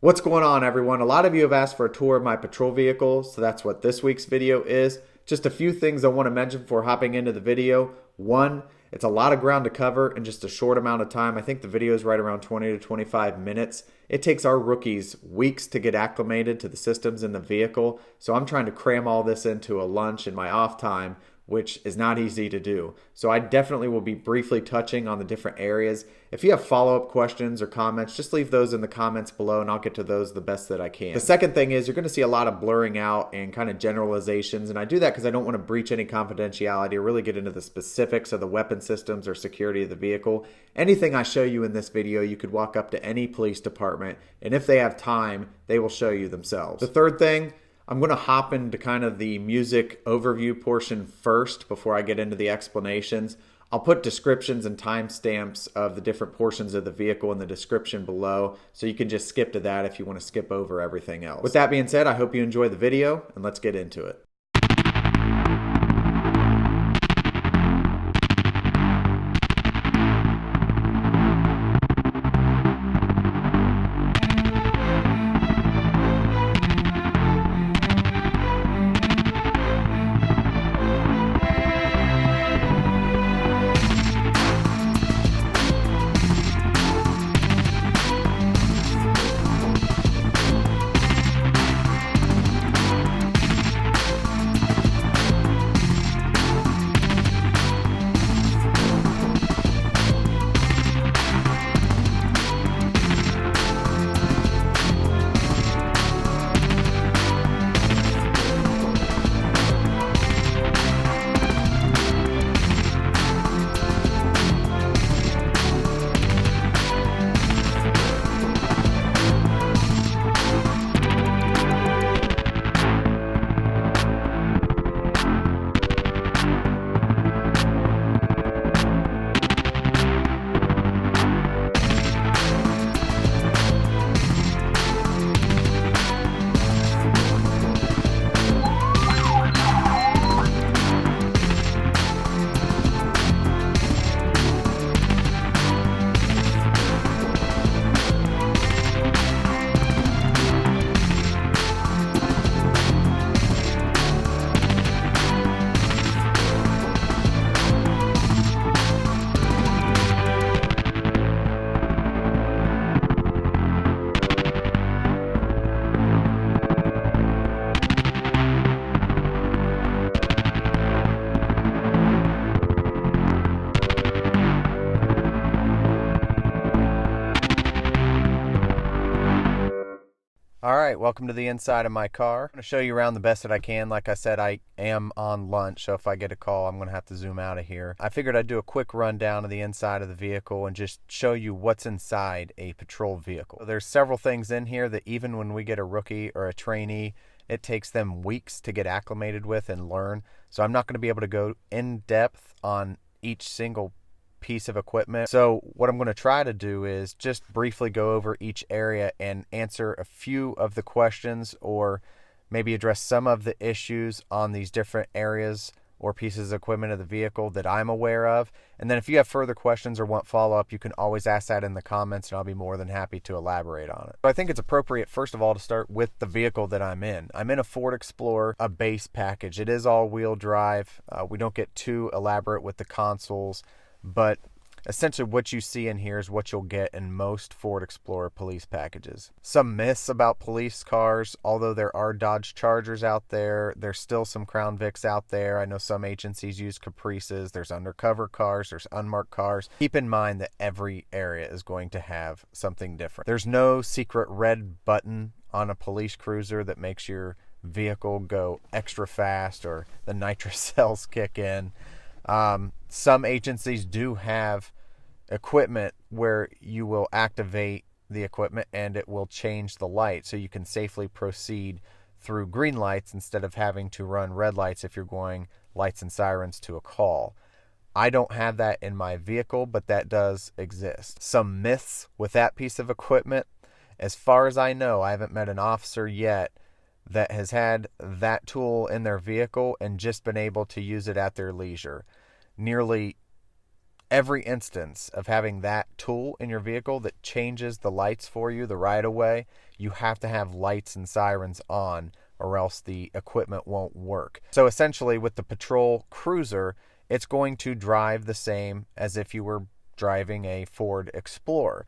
What's going on, everyone? A lot of you have asked for a tour of my patrol vehicle, so that's what this week's video is. Just a few things I want to mention before hopping into the video. One, it's a lot of ground to cover in just a short amount of time. I think the video is right around 20 to 25 minutes. It takes our rookies weeks to get acclimated to the systems in the vehicle, so I'm trying to cram all this into a lunch in my off time, which is not easy to do. So I definitely will be briefly touching on the different areas. If you have follow-up questions or comments, just leave those in the comments below and I'll get to those the best that I can. The second thing is you're going to see a lot of blurring out and kind of generalizations, and I do that because I don't want to breach any confidentiality or really get into the specifics of the weapon systems or security of the vehicle. Anything I show you in this video, you could walk up to any police department, and if they have time, they will show you themselves. The third thing, I'm going to hop into kind of the music overview portion first before I get into the explanations. I'll put descriptions and timestamps of the different portions of the vehicle in the description below, so you can just skip to that if you want to skip over everything else. With that being said, I hope you enjoy the video, and let's get into it. All right, welcome to the inside of my car. I'm going to show you around the best that I can. Like I said, I am on lunch, so if I get a call, I'm going to have to zoom out of here. I figured I'd do a quick rundown of the inside of the vehicle and just show you what's inside a patrol vehicle. There's several things in here that even when we get a rookie or a trainee, it takes them weeks to get acclimated with and learn. So I'm not going to be able to go in depth on each single piece of equipment. So what I'm going to try to do is just briefly go over each area and answer a few of the questions, or maybe address some of the issues on these different areas or pieces of equipment of the vehicle that I'm aware of. And then if you have further questions or want follow-up, you can always ask that in the comments and I'll be more than happy to elaborate on it. So I think it's appropriate, first of all, to start with the vehicle that I'm in. I'm in a Ford Explorer, a base package. It is all-wheel drive. We don't get too elaborate with the consoles, but essentially what you see in here is what you'll get in most Ford Explorer police packages. Some myths about police cars: although there are Dodge Chargers out there, there's still some Crown Vics out there. I know some agencies use Caprices. There's undercover cars, there's unmarked cars. Keep in mind that every area is going to have something different. There's no secret red button on a police cruiser that makes your vehicle go extra fast or the nitrous cells kick in. Some agencies do have equipment where you will activate the equipment and it will change the light so you can safely proceed through green lights instead of having to run red lights if you're going lights and sirens to a call. I don't have that in my vehicle, but that does exist. Some myths with that piece of equipment: as far as I know, I haven't met an officer yet that has had that tool in their vehicle and just been able to use it at their leisure. Nearly every instance of having that tool in your vehicle that changes the lights for you, the right of way, you have to have lights and sirens on, or else the equipment won't work. So essentially with the patrol cruiser, it's going to drive the same as if you were driving a Ford Explorer.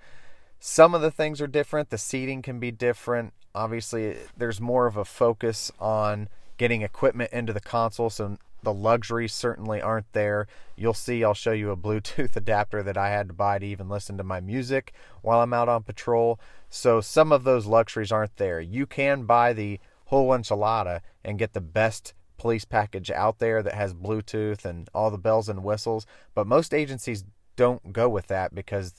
Some of the things are different. The seating can be different. Obviously, there's more of a focus on getting equipment into the console, so the luxuries certainly aren't there. You'll see, I'll show you a Bluetooth adapter that I had to buy to even listen to my music while I'm out on patrol. So some of those luxuries aren't there. You can buy the whole enchilada and get the best police package out there that has Bluetooth and all the bells and whistles, but most agencies don't go with that because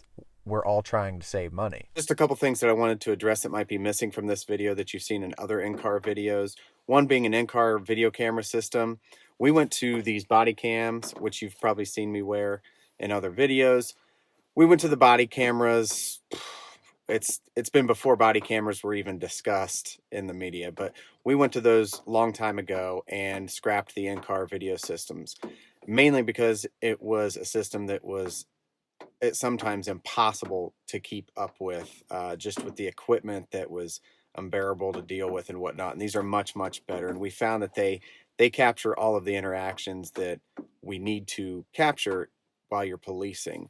we're all trying to save money. Just a couple things that I wanted to address that might be missing from this video that you've seen in other in-car videos. One being an in-car video camera system. We went to these body cams, which you've probably seen me wear in other videos. We went to the body cameras. It's been before body cameras were even discussed in the media, but we went to those long time ago and scrapped the in-car video systems, mainly because it was a system that was sometimes impossible to keep up with, just with the equipment that was unbearable to deal with and whatnot. And these are much, much better. And we found that they capture all of the interactions that we need to capture while you're policing.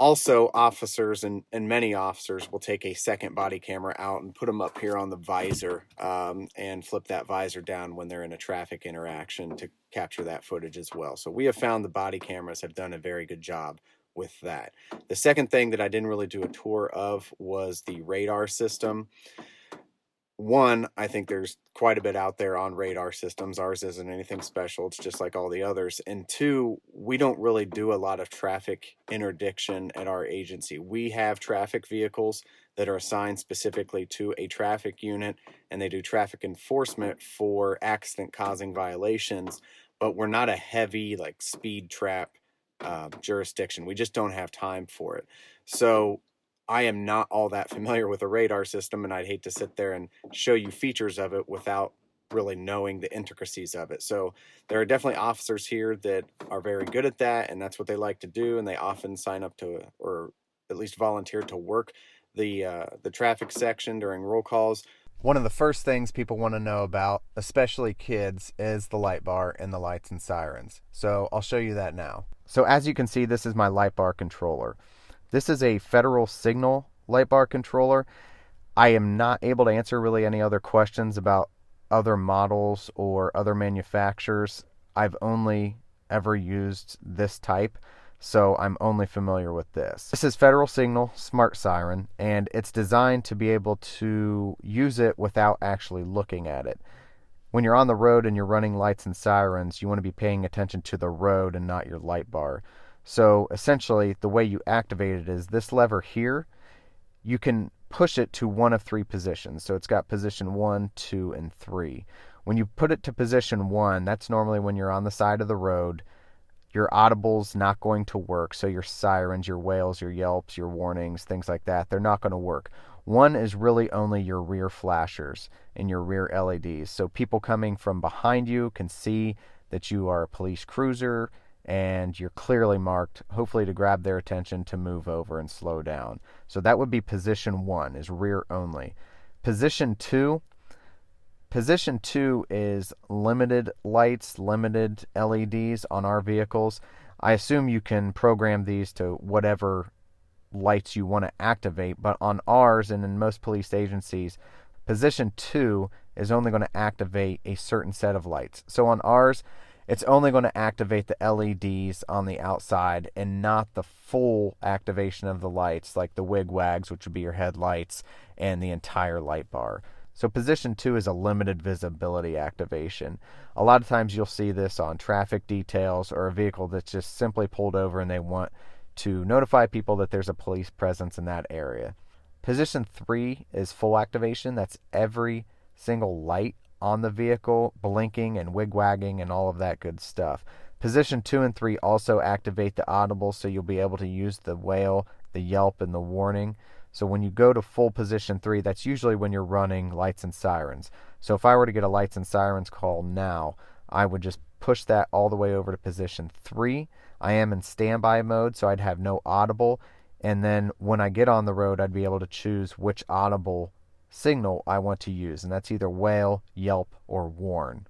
Also, officers and many officers will take a second body camera out and put them up here on the visor, and flip that visor down when they're in a traffic interaction to capture that footage as well. So we have found the body cameras have done a very good job with that. The second thing that I didn't really do a tour of was the radar system. One, I think there's quite a bit out there on radar systems. Ours isn't anything special. It's just like all the others. And two, we don't really do a lot of traffic interdiction at our agency. We have traffic vehicles that are assigned specifically to a traffic unit, and they do traffic enforcement for accident-causing violations, but we're not a heavy, like, speed trap jurisdiction. We just don't have time for it. So I am not all that familiar with a radar system, and I'd hate to sit there and show you features of it without really knowing the intricacies of it. So there are definitely officers here that are very good at that, and that's what they like to do, and they often sign up to, or at least volunteer to work the traffic section during roll calls. One of the first things people want to know about, especially kids, is the light bar and the lights and sirens. So I'll show you that now. So as you can see, this is my light bar controller. This is a Federal Signal light bar controller. I am not able to answer really any other questions about other models or other manufacturers. I've only ever used this type, so I'm only familiar with this. This is Federal Signal Smart Siren, and it's designed to be able to use it without actually looking at it. When you're on the road and you're running lights and sirens, you want to be paying attention to the road and not your light bar. So essentially, the way you activate it is this lever here. You can push it to one of three positions. So it's got position 1, 2, and 3. When you put it to position 1, that's normally when you're on the side of the road. Your audible's not going to work. So your sirens, your wails, your yelps, your warnings, things like that, they're not going to work. 1 is really only your rear flashers and your rear LEDs. So people coming from behind you can see that you are a police cruiser and you're clearly marked, hopefully to grab their attention to move over and slow down. So that would be position 1, is rear only. Position 2 is limited lights, limited LEDs on our vehicles. I assume you can program these to whatever lights you want to activate, but on ours and in most police agencies, position 2 is only going to activate a certain set of lights. So on ours, it's only going to activate the LEDs on the outside and not the full activation of the lights, like the wig-wags, which would be your headlights, and the entire light bar. So position 2 is a limited visibility activation. A lot of times you'll see this on traffic details or a vehicle that's just simply pulled over and they want to notify people that there's a police presence in that area. Position 3 is full activation. That's every single light on the vehicle blinking and wig-wagging and all of that good stuff. Position 2 and 3 also activate the audible, so you'll be able to use the wail, the yelp, and the warning. So when you go to full position 3, that's usually when you're running lights and sirens. So if I were to get a lights and sirens call now, I would just push that all the way over to position 3. I am in standby mode, so I'd have no audible. And then when I get on the road, I'd be able to choose which audible signal I want to use. And that's either wail, yelp, or warn.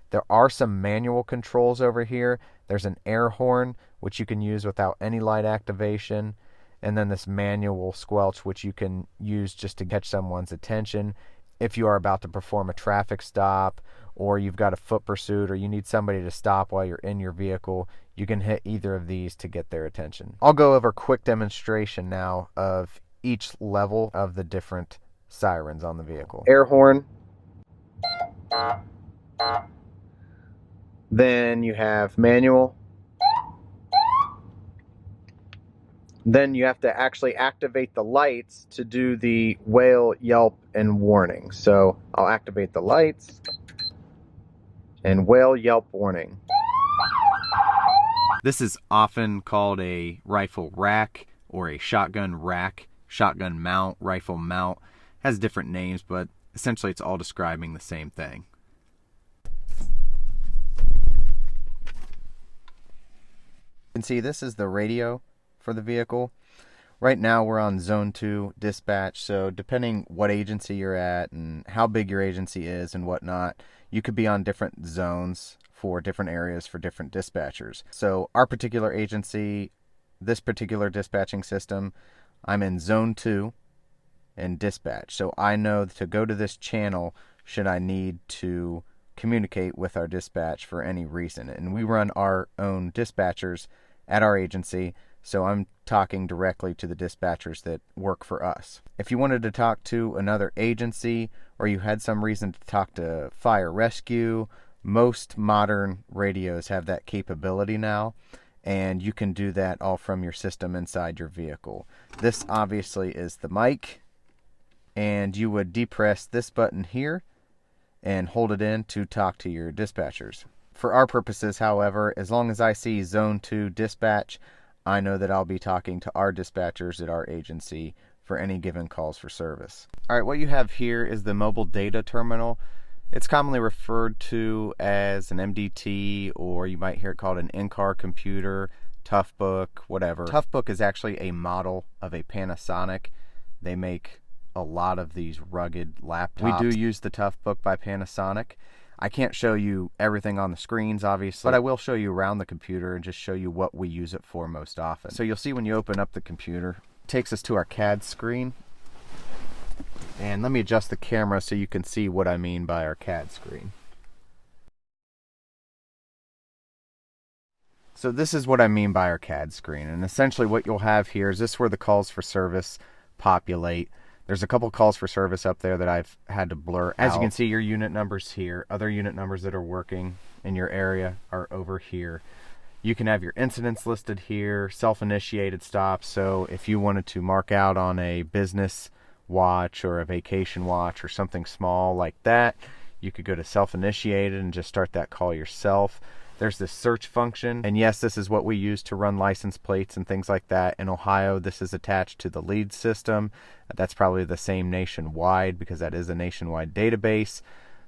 There are some manual controls over here. There's an air horn, which you can use without any light activation. And then this manual squelch, which you can use just to catch someone's attention. If you are about to perform a traffic stop, or you've got a foot pursuit, or you need somebody to stop while you're in your vehicle, you can hit either of these to get their attention. I'll go over a quick demonstration now of each level of the different sirens on the vehicle. Air horn. Then you have manual. Then you have to actually activate the lights to do the wail, yelp, and warning. So I'll activate the lights and wail, yelp, warning. This is often called a rifle rack or a shotgun rack, shotgun mount, rifle mount. It has different names, but essentially it's all describing the same thing. You can see this is the radio for the vehicle. Right now we're on zone 2 dispatch, so depending what agency you're at and how big your agency is and whatnot, you could be on different zones for different areas for different dispatchers. So our particular agency, this particular dispatching system, I'm in zone 2 and dispatch. So I know to go to this channel should I need to communicate with our dispatch for any reason. And we run our own dispatchers at our agency, so I'm talking directly to the dispatchers that work for us. If you wanted to talk to another agency, or you had some reason to talk to fire rescue, most modern radios have that capability now, and you can do that all from your system inside your vehicle. This obviously is the mic, and you would depress this button here and hold it in to talk to your dispatchers. For our purposes, however, as long as I see zone 2 dispatch, I know that I'll be talking to our dispatchers at our agency for any given calls for service. Alright, what you have here is the mobile data terminal. It's commonly referred to as an MDT, or you might hear it called an in-car computer, Toughbook, whatever. Toughbook is actually a model of a Panasonic. They make a lot of these rugged laptops. We do use the Toughbook by Panasonic. I can't show you everything on the screens, obviously, but I will show you around the computer and just show you what we use it for most often. So you'll see when you open up the computer, it takes us to our CAD screen. And let me adjust the camera so you can see what I mean by our CAD screen. So this is what I mean by our CAD screen. And essentially what you'll have here is this is where the calls for service populate. There's a couple calls for service up there that I've had to blur out. As you can see, your unit numbers here. Other unit numbers that are working in your area are over here. You can have your incidents listed here, self-initiated stops. So if you wanted to mark out on a business watch or a vacation watch or something small like that, you could go to self-initiated and just start that call yourself. There's this search function, and yes, this is what we use to run license plates and things like that. In Ohio, this is attached to the lead system. That's probably the same nationwide because that is a nationwide database.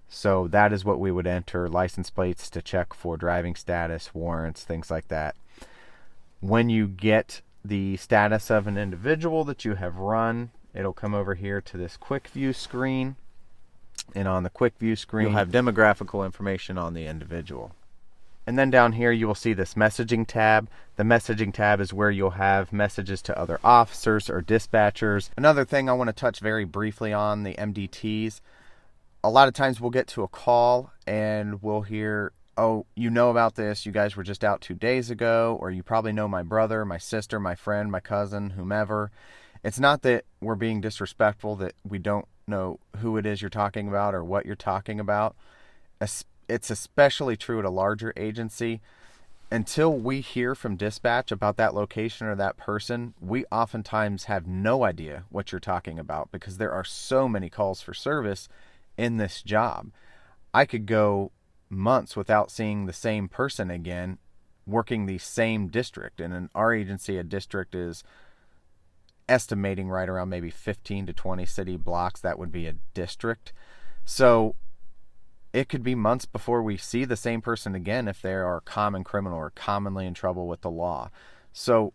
So that is what we would enter, license plates to check for driving status, warrants, things like that. When you get the status of an individual that you have run, it'll come over here to this quick view screen. And on the quick view screen, you'll have demographical information on the individual. And then down here you will see this messaging tab. The messaging tab is where you'll have messages to other officers or dispatchers. Another thing I want to touch very briefly on, the MDTs. A lot of times we'll get to a call and we'll hear, oh, you know about this, you guys were just out 2 days ago, or you probably know my brother, my sister, my friend, my cousin, whomever. It's not that we're being disrespectful, that we don't know who it is you're talking about or what you're talking about. It's especially true at a larger agency. Until we hear from dispatch about that location or that person, we oftentimes have no idea what you're talking about because there are so many calls for service in this job. I could go months without seeing the same person again working the same district. And in our agency, a district is estimating right around maybe 15 to 20 city blocks. That would be a district. So it could be months before we see the same person again if they are a common criminal or commonly in trouble with the law. So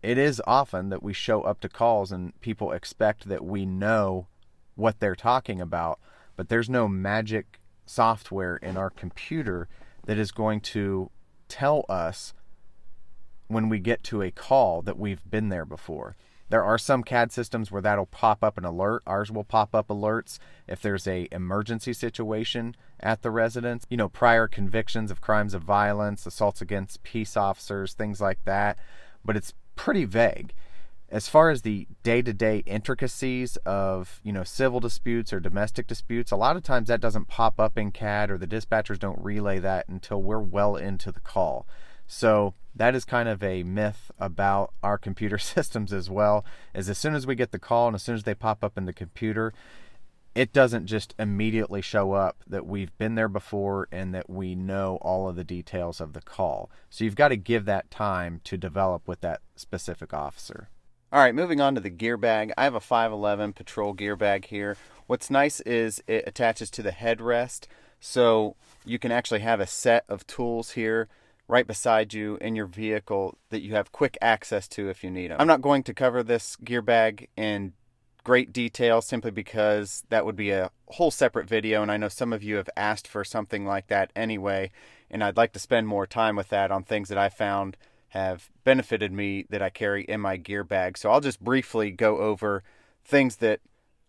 it is often that we show up to calls and people expect that we know what they're talking about, but there's no magic software in our computer that is going to tell us when we get to a call that we've been there before. There are some CAD systems where that'll pop up an alert. Ours will pop up alerts if there's a emergency situation at the residence. You know, prior convictions of crimes of violence, assaults against peace officers, things like that. But it's pretty vague. As far as the day-to-day intricacies of, you know, civil disputes or domestic disputes, a lot of times that doesn't pop up in CAD, or the dispatchers don't relay that until we're well into the call. So that is kind of a myth about our computer systems as well, is as soon as we get the call and as soon as they pop up in the computer, it doesn't just immediately show up that we've been there before and that we know all of the details of the call. So you've got to give that time to develop with that specific officer. All right, moving on to the gear bag. I have a 511 patrol gear bag here. What's nice is it attaches to the headrest, so you can actually have a set of tools here right beside you in your vehicle that you have quick access to if you need them. I'm not going to cover this gear bag in great detail simply because that would be a whole separate video, and I know some of you have asked for something like that anyway, and I'd like to spend more time with that on things that I found have benefited me that I carry in my gear bag. So I'll just briefly go over things that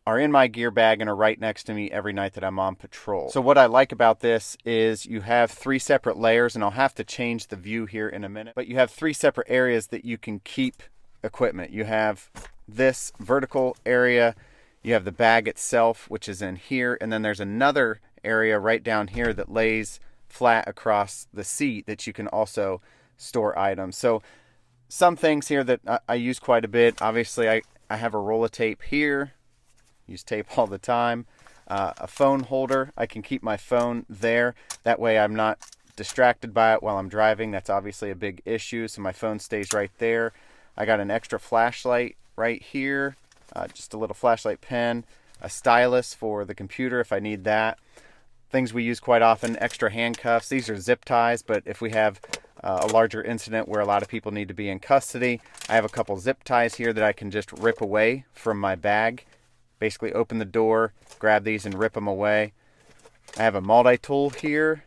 are in my gear bag and are right next to me every night that I'm on patrol. So what I like about this is you have 3 separate layers, and I'll have to change the view here in a minute, but you have 3 separate areas that you can keep equipment. You have this vertical area, you have the bag itself, which is in here, and then there's another area right down here that lays flat across the seat that you can also store items. So some things here that I use quite a bit. Obviously I have a roll of tape here, use tape all the time. A phone holder, I can keep my phone there, that way I'm not distracted by it while I'm driving. That's obviously a big issue, so my phone stays right there. I got an extra flashlight right here, just a little flashlight pen, a stylus for the computer if I need that. Things we use quite often, extra handcuffs. These are zip ties, but if we have a larger incident where a lot of people need to be in custody, I have a couple zip ties here that I can just rip away from my bag. Basically open the door, grab these and rip them away. I have a multi-tool here.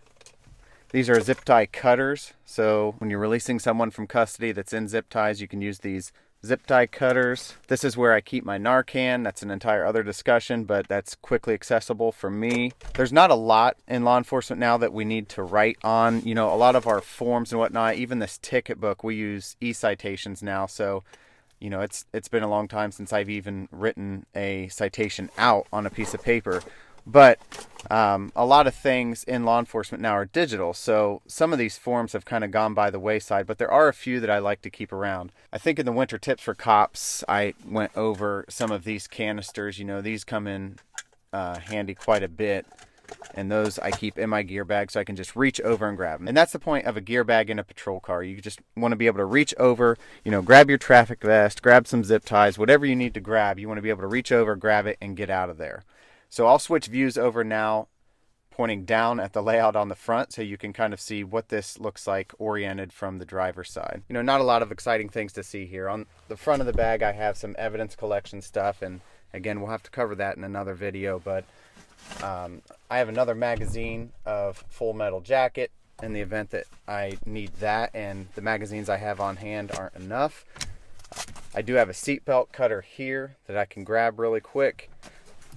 These are zip tie cutters, so when you're releasing someone from custody that's in zip ties, you can use these zip tie cutters. This is where I keep my Narcan. That's an entire other discussion, but that's quickly accessible for me. There's not a lot in law enforcement now that we need to write on. You know, a lot of our forms and whatnot, even this ticket book, we use e-citations now, so you know, it's been a long time since I've even written a citation out on a piece of paper. But a lot of things in law enforcement now are digital, so some of these forms have kind of gone by the wayside, but there are a few that I like to keep around. I think in the winter tips for cops, I went over some of these canisters. You know, these come in handy quite a bit, and those I keep in my gear bag so I can just reach over and grab them. And that's the point of a gear bag in a patrol car. You just want to be able to reach over, you know, grab your traffic vest, grab some zip ties, whatever you need to grab. You want to be able to reach over, grab it, and get out of there. So I'll switch views over now, pointing down at the layout on the front so you can kind of see what this looks like oriented from the driver's side. You know, not a lot of exciting things to see here. On the front of the bag I have some evidence collection stuff, and again we'll have to cover that in another video, but I have another magazine of Full Metal Jacket in the event that I need that, and the magazines I have on hand aren't enough. I do have a seatbelt cutter here that I can grab really quick.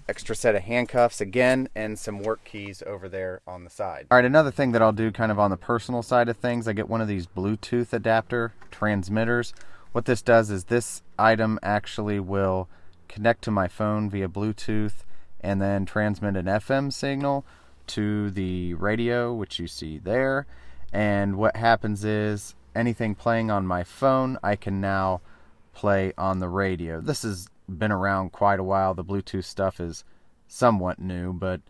Extra set of handcuffs again, and some work keys over there on the side. All right, another thing that I'll do kind of on the personal side of things, I get one of these Bluetooth adapter transmitters. What this does is this item actually will connect to my phone via Bluetooth and then transmit an FM signal to the radio, which you see there. And what happens is anything playing on my phone, I can now play on the radio. This has been around quite a while. The Bluetooth stuff is somewhat new, but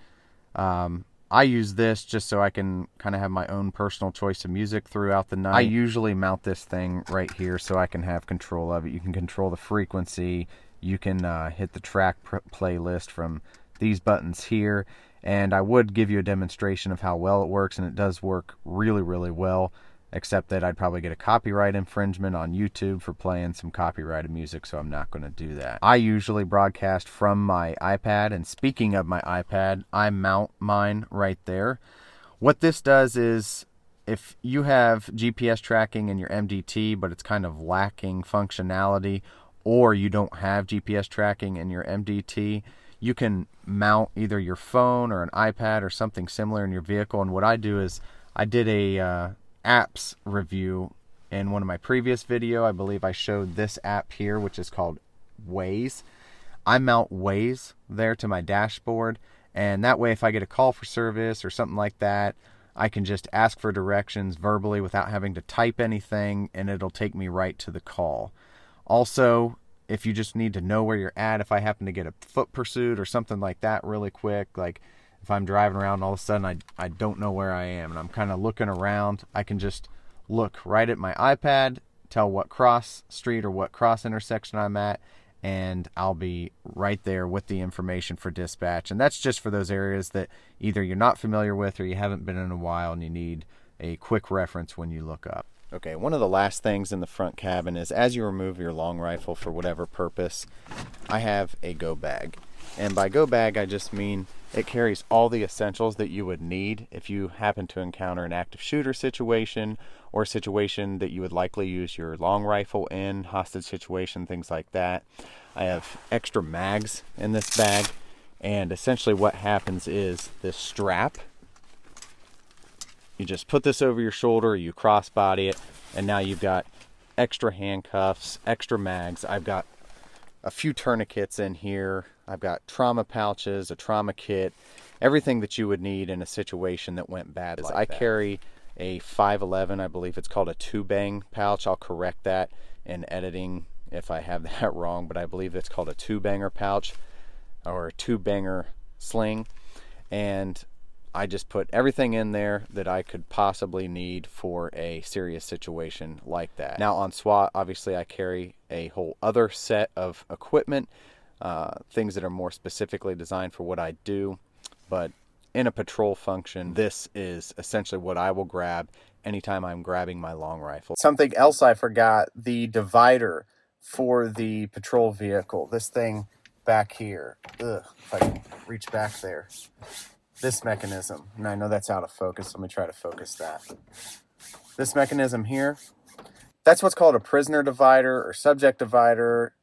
I use this just so I can kind of have my own personal choice of music throughout the night. I usually mount this thing right here so I can have control of it. You can control the frequency. You can hit the track playlist from these buttons here, and I would give you a demonstration of how well it works, and it does work really, really well, except that I'd probably get a copyright infringement on YouTube for playing some copyrighted music, so I'm not going to do that. I usually broadcast from my iPad, and speaking of my iPad, I mount mine right there. What this does is, if you have GPS tracking in your MDT, but it's kind of lacking functionality, or you don't have GPS tracking in your MDT, you can mount either your phone or an iPad or something similar in your vehicle. And what I do is, I did a apps review in one of my previous video. I believe I showed this app here, which is called Waze. I mount Waze there to my dashboard, and that way if I get a call for service or something like that, I can just ask for directions verbally without having to type anything, and it'll take me right to the call. Also, if you just need to know where you're at, if I happen to get a foot pursuit or something like that really quick, like if I'm driving around and all of a sudden I don't know where I am and I'm kind of looking around, I can just look right at my iPad, tell what cross street or what cross intersection I'm at, and I'll be right there with the information for dispatch. And that's just for those areas that either you're not familiar with or you haven't been in a while and you need a quick reference when you look up. Okay, one of the last things in the front cabin is, as you remove your long rifle for whatever purpose, I have a go bag. And by go bag, I just mean it carries all the essentials that you would need if you happen to encounter an active shooter situation, or a situation that you would likely use your long rifle in, hostage situation, things like that. I have extra mags in this bag, and essentially what happens is this strap, you just put this over your shoulder, you crossbody it, and now you've got extra handcuffs, extra mags. I've got a few tourniquets in here. I've got trauma pouches, a trauma kit, everything that you would need in a situation that went bad. Like I carry a 511, I believe it's called a two-bang pouch. I'll correct that in editing if I have that wrong, but I believe it's called a two-banger pouch or a two-banger sling. And I just put everything in there that I could possibly need for a serious situation like that. Now on SWAT, obviously I carry a whole other set of equipment, things that are more specifically designed for what I do. But in a patrol function, this is essentially what I will grab anytime I'm grabbing my long rifle. Something else I forgot, the divider for the patrol vehicle. This thing back here. If I can reach back there. This mechanism, and I know that's out of focus, let me try to focus that. This mechanism here, that's what's called a prisoner divider or subject divider.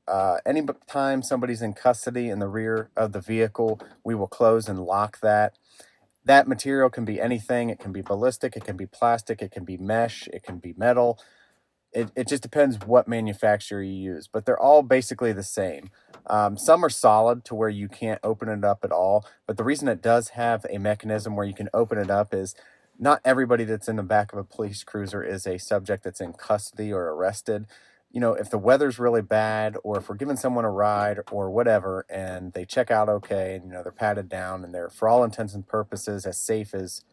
Any time somebody's in custody in the rear of the vehicle, we will close and lock that. That material can be anything. It can be ballistic, it can be plastic, it can be mesh, it can be metal. It just depends what manufacturer you use, but they're all basically the same. Some are solid to where you can't open it up at all, but the reason it does have a mechanism where you can open it up is not everybody that's in the back of a police cruiser is a subject that's in custody or arrested. You know, if the weather's really bad, or if we're giving someone a ride or whatever, and they check out okay, and, you know, they're patted down and they're, for all intents and purposes, as safe as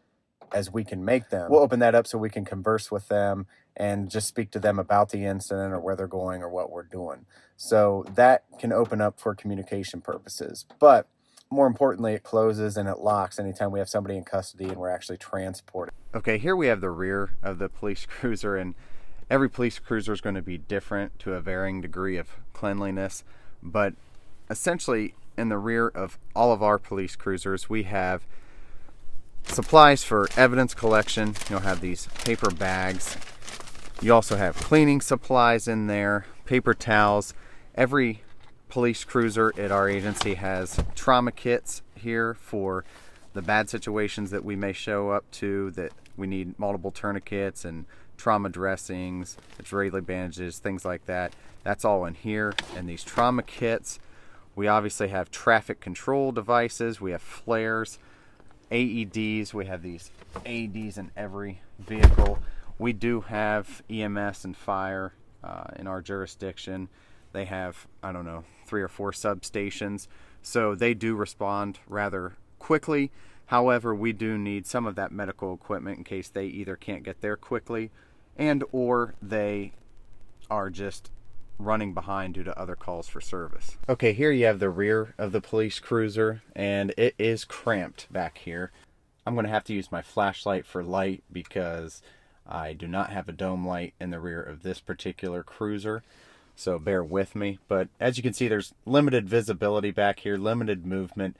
we can make them, we'll open that up so we can converse with them and just speak to them about the incident or where they're going or what we're doing. So that can open up for communication purposes. But more importantly, it closes and it locks anytime we have somebody in custody and we're actually transporting. Okay, here we have the rear of the police cruiser, and every police cruiser is going to be different to a varying degree of cleanliness. But essentially, in the rear of all of our police cruisers, we have supplies for evidence collection. You'll have these paper bags. You also have cleaning supplies in there, paper towels. Every police cruiser at our agency has trauma kits here for the bad situations that we may show up to, that we need multiple tourniquets and trauma dressings, Israeli bandages, things like that. That's all in here. And these trauma kits, we obviously have traffic control devices, we have flares, AEDs. We have these AEDs in every vehicle. We do have EMS and fire in our jurisdiction. They have, I don't know, 3 or 4 substations, so they do respond rather quickly. However, we do need some of that medical equipment in case they either can't get there quickly and or they are just running behind due to other calls for service. Okay, here you have the rear of the police cruiser, and it is cramped back here. I'm going to have to use my flashlight for light because I do not have a dome light in the rear of this particular cruiser, so bear with me. But as you can see, there's limited visibility back here, limited movement.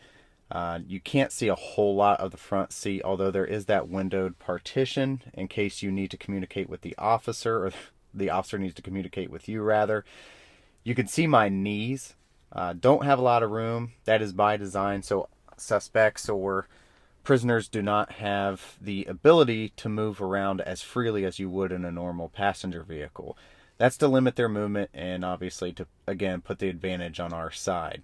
You can't see a whole lot of the front seat, although there is that windowed partition in case you need to communicate with the officer, or the officer needs to communicate with you rather. You can see my knees. Don't have a lot of room. That is by design, so suspects or prisoners do not have the ability to move around as freely as you would in a normal passenger vehicle. That's to limit their movement and obviously to, again, put the advantage on our side.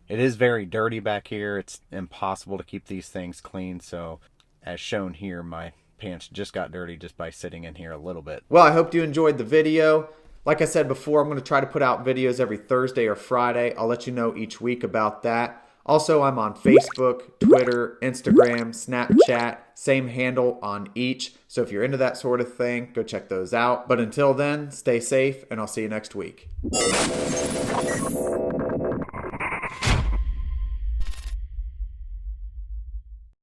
It is very dirty back here. It's impossible to keep these things clean, so as shown here, my pants just got dirty just by sitting in here a little bit. Well, I hope you enjoyed the video. Like I said before, I'm going to try to put out videos every Thursday or Friday. I'll let you know each week about that. Also, I'm on Facebook, Twitter, Instagram, Snapchat, same handle on each. So if you're into that sort of thing, go check those out. But until then, stay safe, and I'll see you next week.